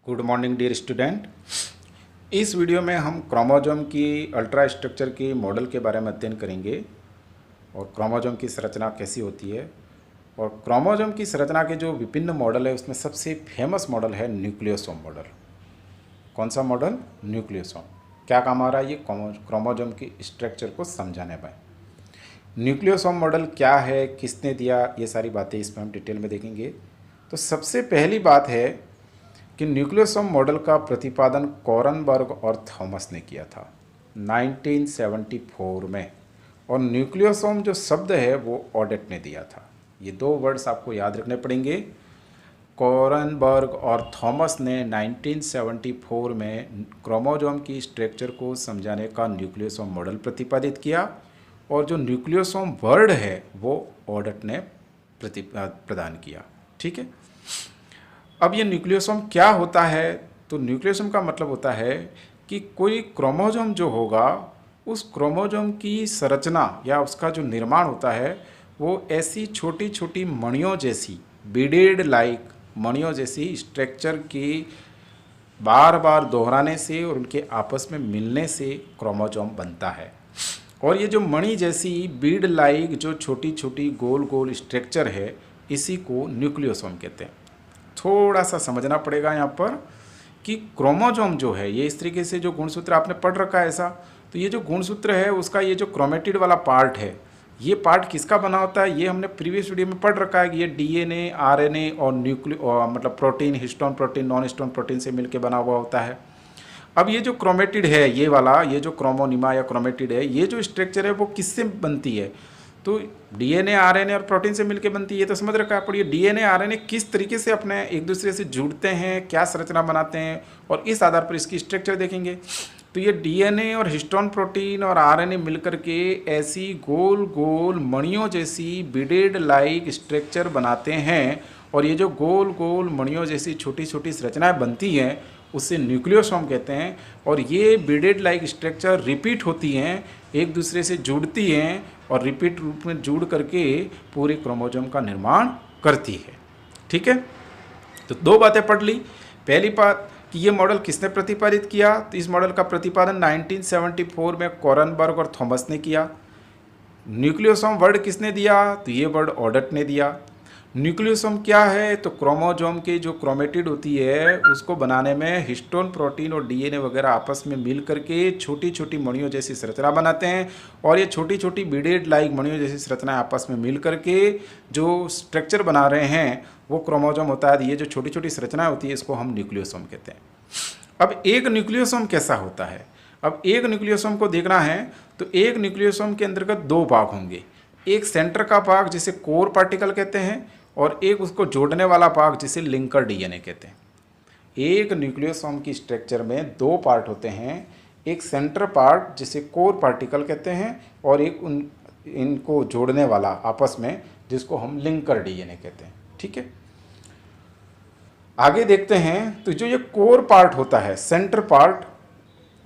Good morning dear student. इस video में हम क्रोमोसोम की अल्ट्रा स्ट्रक्चर के मॉडल के बारे में अध्ययन करेंगे और क्रोमोसोम की संरचना कैसी होती है। और क्रोमोसोम की संरचना के जो विभिन्न मॉडल है उसमें सबसे फेमस मॉडल है न्यूक्लियोसोम मॉडल। कौन सा मॉडल? न्यूक्लियोसोम। क्या काम आ रहा है ये क्रोमोसोम की स्ट्रक्चर को समझाने में। न्यूक्लियोसोम मॉडल क्या है, किसने दिया, ये सारी बातें इसमें हम डिटेल में देखेंगे। तो सबसे पहली बात है कि न्यूक्लियोसोम मॉडल का प्रतिपादन कोरनबर्ग और थॉमस ने किया था 1974 में। और न्यूक्लियोसोम जो शब्द है वो ऑडेट ने दिया था। ये दो वर्ड्स आपको याद रखने पड़ेंगे। कोरनबर्ग और थॉमस ने 1974 में क्रोमोसोम की स्ट्रक्चर को समझाने का न्यूक्लियोसोम मॉडल प्रतिपादित किया। और जो न्यूक्लियोसोम वर्ड है वो ऑडेट ने प्रदान किया। ठीक है। अब ये न्यूक्लियोसोम क्या होता है? तो न्यूक्लियोसोम का मतलब होता है कि कोई क्रोमोसोम जो होगा उस क्रोमोसोम की संरचना या उसका जो निर्माण होता है वो ऐसी छोटी छोटी मणियों जैसी, बीडेड लाइक मणियों जैसी स्ट्रक्चर की बार बार दोहराने से और उनके आपस में मिलने से क्रोमोसोम बनता है। और ये जो मणि जैसी बीड लाइक जो छोटी छोटी गोल गोल स्ट्रक्चर है इसी को न्यूक्लियोसोम कहते हैं। थोड़ा सा समझना पड़ेगा यहाँ पर कि क्रोमोसोम जो है ये इस तरीके से जो गुणसूत्र आपने पढ़ रखा है ऐसा, तो ये जो गुणसूत्र है उसका ये जो क्रोमेटिड वाला पार्ट है ये पार्ट किसका बना होता है ये हमने प्रीवियस वीडियो में पढ़ रखा है कि ये डीएनए, आरएनए और मतलब protein, histone protein, non histone protein से मिलकर बना हुआ होता है। अब ये जो क्रोमेटिड है ये वाला, ये जो क्रोमोनिमा या क्रोमेटिड है, ये जो स्ट्रक्चर है वो किससे बनती है? तो डीएनए, आरएनए और प्रोटीन से मिलकर बनती है। ये तो समझ रखा है। पर ये डीएनए, आरएनए किस तरीके से अपने एक दूसरे से जुड़ते हैं, क्या संरचना बनाते हैं, और इस आधार पर इसकी स्ट्रक्चर देखेंगे। तो ये डीएनए और हिस्टोन प्रोटीन और आरएनए मिलकर के ऐसी गोल गोल मणियों जैसी बीडेड लाइक स्ट्रक्चर बनाते हैं। और ये जो गोल गोल मणियों जैसी छोटी छोटी संरचनाएं बनती हैं उससे न्यूक्लियोसोम कहते हैं। और ये बीडेड लाइक स्ट्रक्चर रिपीट होती हैं, एक दूसरे से जुड़ती हैं और रिपीट रूप में जुड़ करके पूरे क्रोमोसोम का निर्माण करती है। ठीक है। तो दो बातें पढ़ ली। पहली बात कि ये मॉडल किसने प्रतिपादित किया, तो इस मॉडल का प्रतिपादन 1974 में कोरनबर्ग और थॉमस ने किया। न्यूक्लियोसोम वर्ड किसने दिया, तो ये वर्ड ऑडेट ने दिया। न्यूक्लियोसोम क्या है, तो क्रोमोसोम के जो क्रोमेटिड होती है उसको बनाने में हिस्टोन प्रोटीन और डीएनए वगैरह आपस में मिल करके छोटी छोटी मणियों जैसी संरचना बनाते हैं। और ये छोटी छोटी बीडेड लाइक मणियों जैसी संरचनाएं आपस में मिल करके जो स्ट्रक्चर बना रहे हैं वो क्रोमोसोम होता है। ये जो छोटी छोटी संरचनाएं होती है इसको हम न्यूक्लियोसोम कहते हैं। अब एक न्यूक्लियोसोम कैसा होता है? अब एक न्यूक्लियोसोम को देखना है तो एक न्यूक्लियोसोम के अंतर्गत दो भाग होंगे। एक सेंटर का भाग जिसे कोर पार्टिकल कहते हैं और एक उसको जोड़ने वाला भाग जिसे लिंकर डीएनए कहते हैं। एक न्यूक्लियोसोम की स्ट्रक्चर में दो पार्ट होते हैं, एक सेंटर पार्ट जिसे कोर पार्टिकल कहते हैं और एक इनको जोड़ने वाला आपस में जिसको हम लिंकर डीएनए कहते हैं। ठीक है। आगे देखते हैं तो जो ये कोर पार्ट होता है, सेंटर पार्ट,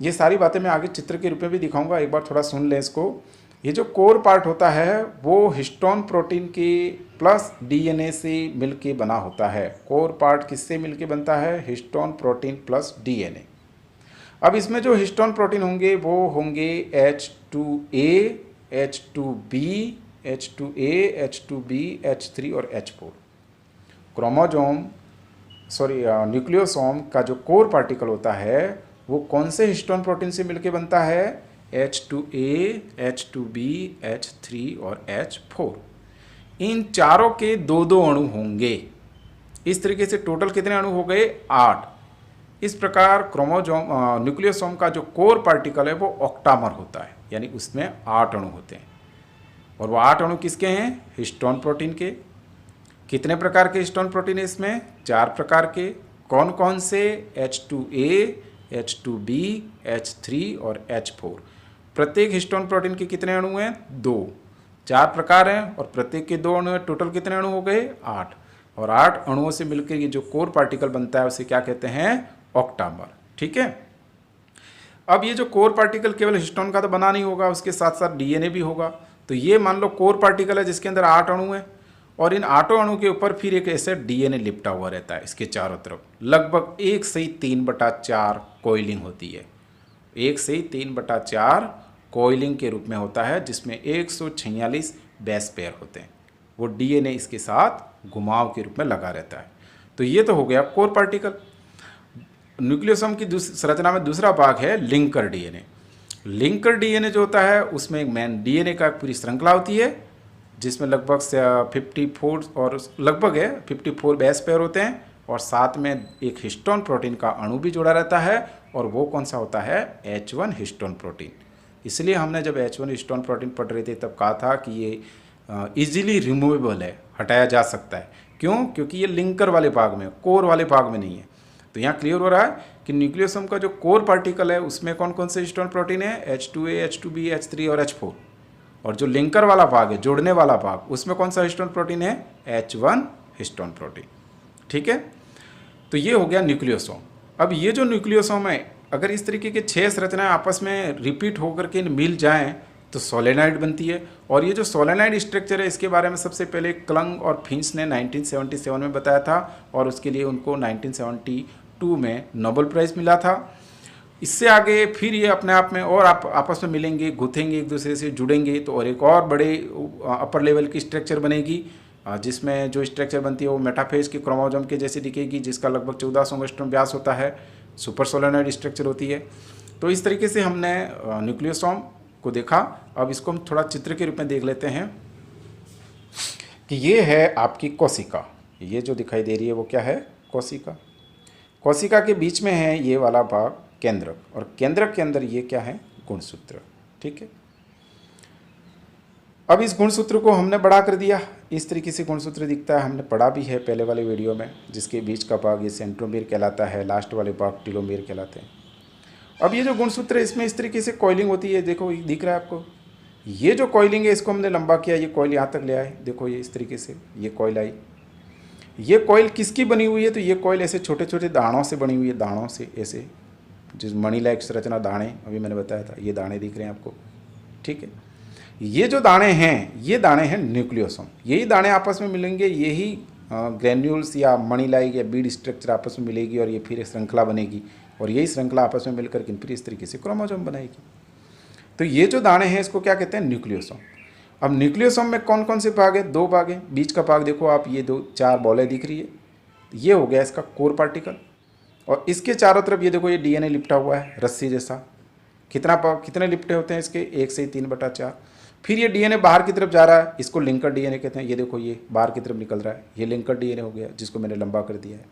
ये सारी बातें मैं आगे चित्र के रूप में भी दिखाऊंगा, एक बार थोड़ा सुन लें इसको। ये जो कोर पार्ट होता है वो हिस्टोन प्रोटीन के प्लस डीएनए से मिलके बना होता है। कोर पार्ट किससे मिलके बनता है? Histone protein plus DNA. अब इसमें जो हिस्टोन प्रोटीन होंगे वो होंगे H2A, H2B, H2A, H2B, H3 और H4। न्यूक्लियोसोम का जो कोर पार्टिकल होता है वो कौन से हिस्टोन प्रोटीन से मिलके बनता है? H2A, H2B, H3 और H4। इन चारों के दो दो अणु होंगे। इस तरीके से टोटल कितने अणु हो गए? 8। इस प्रकार न्यूक्लियोसोम का जो कोर पार्टिकल है वो ऑक्टामर होता है, यानी उसमें 8 अणु होते हैं। और वो 8 अणु किसके हैं? हिस्टोन प्रोटीन के। कितने प्रकार के हिस्टोन प्रोटीन है इसमें? 4 प्रकार के। कौन कौन से? H2A, H2B, H3 और H4। प्रत्येक हिस्टोन प्रोटीन के कितने अणु हैं? 2। 4 प्रकार हैं और प्रत्येक के 2 अणु हैं। टोटल कितने अणु हो गए? 8। और 8 अणुओं से मिलकर ये जो कोर पार्टिकल बनता है उसे क्या कहते हैं? ऑक्टामर। ठीक है। अब ये जो कोर पार्टिकल केवल हिस्टोन का तो बना नहीं होगा, उसके साथ साथ डीएनए भी होगा। तो ये मान लो कोर पार्टिकल है जिसके अंदर 8 अणु हैं और इन 8 अणु के ऊपर फिर एक ऐसे डीएनए लिपटा हुआ रहता है इसके चारों तरफ। लगभग 1 से 3/4 कॉइलिंग होती है, 1 से 3/4 कॉइलिंग के रूप में होता है, जिसमें 146 बेस पेयर होते हैं। वो डीएनए इसके साथ घुमाव के रूप में लगा रहता है। तो ये तो हो गया कोर पार्टिकल। न्यूक्लियोसोम की संरचना में दूसरा भाग है लिंकर डीएनए। लिंकर डीएनए जो होता है उसमें एक मेन डीएनए का पूरी श्रृंखला होती है, जिसमें लगभग 54 और लगभग 54 बेस पेयर होते हैं, और साथ में एक हिस्टोन प्रोटीन का अणु भी जुड़ा रहता है, और वो कौन सा होता है, H1 हिस्टोन प्रोटीन। इसलिए हमने जब H1 हिस्टोन प्रोटीन पढ़ रहे थे तब कहा था कि ये इजीली रिमूवेबल है, हटाया जा सकता है। क्यों? क्योंकि ये लिंकर वाले भाग में, कोर वाले भाग में नहीं है। तो यहाँ क्लियर हो रहा है कि न्यूक्लियोसोम का जो कोर पार्टिकल है उसमें कौन कौन से हिस्टोन प्रोटीन है, H2A, H2B, H3 और H4। और जो लिंकर वाला भाग है, जोड़ने वाला भाग, उसमें कौन सा हिस्टोन प्रोटीन है, H1 हिस्टोन प्रोटीन। ठीक है, तो ये हो गया न्यूक्लियोसोम। अब ये जो न्यूक्लियोसोम है, अगर इस तरीके के 6 संरचनाएं आपस में रिपीट होकर के मिल जाएं तो सोलेनॉइड बनती है। और ये जो सोलेनॉइड स्ट्रक्चर है, इसके बारे में सबसे पहले क्लंग और फिंच ने 1977 में बताया था, और उसके लिए उनको 1972 में नोबेल प्राइज़ मिला था। इससे आगे फिर ये अपने आप में और आप आपस में मिलेंगे, गुथेंगे, एक दूसरे से जुड़ेंगे, तो और एक और बड़े अपर लेवल की स्ट्रक्चर बनेगी, जिसमें जो स्ट्रक्चर बनती है वो मेटाफेज के क्रोमोसोम के जैसे दिखेगी, जिसका लगभग 1400 एंगस्ट्रॉम व्यास होता है, सुपर सोलेनॉइड स्ट्रक्चर होती है। तो इस तरीके से हमने न्यूक्लियोसोम को देखा। अब इसको हम थोड़ा चित्र के रूप में देख लेते हैं कि ये है आपकी कोशिका। ये जो दिखाई दे रही है वो क्या है, कोशिका। कोशिका के बीच में है ये वाला भाग केंद्रक, और केंद्रक के अंदर ये क्या है, गुणसूत्र। ठीक है, अब इस गुणसूत्र को हमने बड़ा कर दिया। इस तरीके से गुणसूत्र दिखता है, हमने पढ़ा भी है पहले वाले वीडियो में, जिसके बीच का भाग ये सेंट्रोमीर कहलाता है, लास्ट वाले भाग टेलोमीर कहलाते हैं। अब ये जो गुणसूत्र है इसमें इस तरीके से कॉइलिंग होती है, देखो दिख रहा है आपको। ये जो कॉइलिंग है इसको हमने लंबा किया, ये कॉइल यहाँ तक ले आए, देखो ये इस तरीके से ये कॉइल आई। ये कॉइल किसकी बनी हुई है, तो ये कॉइल ऐसे छोटे छोटे दानों से बनी हुई है, दानों से ऐसे, जिस मणि लाइक संरचना दाने अभी मैंने बताया था, ये दाने दिख रहे हैं आपको। ठीक है, ये जो दाने हैं ये दाने हैं न्यूक्लियोसोम। यही दाने आपस में मिलेंगे, यही ग्रैन्यूल्स या मणि लाइक या बीड स्ट्रक्चर आपस में मिलेगी, और ये फिर एक श्रृंखला बनेगी, और यही श्रृंखला आपस में मिलकर के फिर इस तरीके से क्रोमोसोम बनाएगी। तो ये जो दाने हैं इसको क्या कहते हैं, न्यूक्लियोसोम। अब न्यूक्लियोसोम में कौन कौन से भाग है, 2 भाग हैं। बीच का भाग देखो आप, ये 4 बॉलें दिख रही है, ये हो गया इसका कोर पार्टिकल। और इसके चारों तरफ ये देखो ये डीएनए लिपटा हुआ है रस्सी जैसा। कितने लिपटे होते हैं इसके, 1 से 3/4। फिर ये डीएनए बाहर की तरफ जा रहा है, इसको लिंकर डीएनए कहते हैं। ये देखो ये बाहर की तरफ निकल रहा है, ये लिंकर डीएनए हो गया, जिसको मैंने लंबा कर दिया है।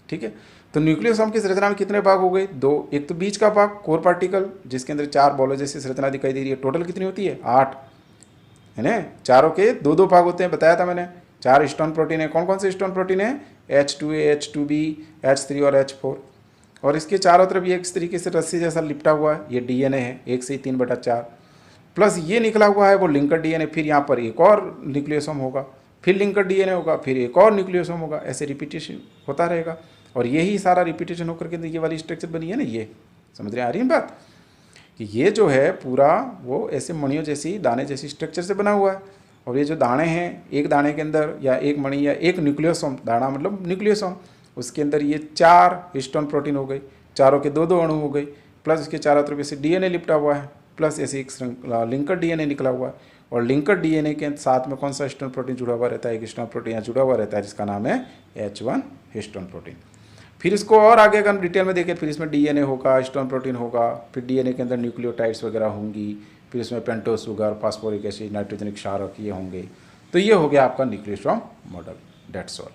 ठीक है, तो न्यूक्लियोसोम की संरचना में कितने भाग हो गए, 2। एक तो बीच का भाग कोर पार्टिकल, जिसके अंदर 4 बॉलों जैसी संरचना दिखाई दे रही है। टोटल कितनी होती है, 8 है ना। चारों के 2-2 भाग होते हैं, बताया था मैंने। 4 हिस्टोन प्रोटीन है। कौन कौन से हिस्टोन प्रोटीन है, H2A, H2B, H3 और H4। और इसके चारों तरफ ये इस तरीके से रस्सी जैसा लिपटा हुआ है, ये डीएनए है 1 से 3/4, प्लस ये निकला हुआ है वो लिंकर डीएनए। फिर यहाँ पर एक और न्यूक्लियोसोम होगा, फिर लिंकर डीएनए होगा, फिर एक और न्यूक्लियोसोम होगा, ऐसे रिपीटेशन होता रहेगा। और यही सारा रिपीटेशन होकर के ये वाली स्ट्रक्चर बनी है ना, ये समझ रहे आ रही है बात, कि ये जो है पूरा वो ऐसे मणियों जैसी, दाने जैसी स्ट्रक्चर से बना हुआ है। और ये जो दाने हैं, एक दाने के अंदर या एक मणि या एक न्यूक्लियोसोम, दाना मतलब न्यूक्लियोसोम, उसके अंदर ये 4 हिस्टोन प्रोटीन हो गई, चारों के 2-2 अणु हो गई, प्लस इसके चारों तरफ ऐसे डीएनए लिपटा हुआ है, प्लस ऐसे एक लिंकर डीएनए निकला हुआ है। और लिंकर डीएनए के साथ में कौन सा हिस्टोन प्रोटीन जुड़ा हुआ रहता है, एक हिस्टोन प्रोटीन यहाँ जुड़ा हुआ रहता है, जिसका नाम है H1 हिस्टोन प्रोटीन। फिर इसको और आगे अगर हम डिटेल में देखें, फिर इसमें डीएनए होगा, हिस्टोन प्रोटीन होगा, फिर डीएनए के अंदर न्यूक्लियोटाइड्स वगैरह होंगी, फिर इसमें पेंटोस शुगर, फास्फोरिक एसिड, नाइट्रोजनिक क्षारक ये होंगे। तो ये हो गया आपका न्यूक्लियोसोम मॉडल। That's all.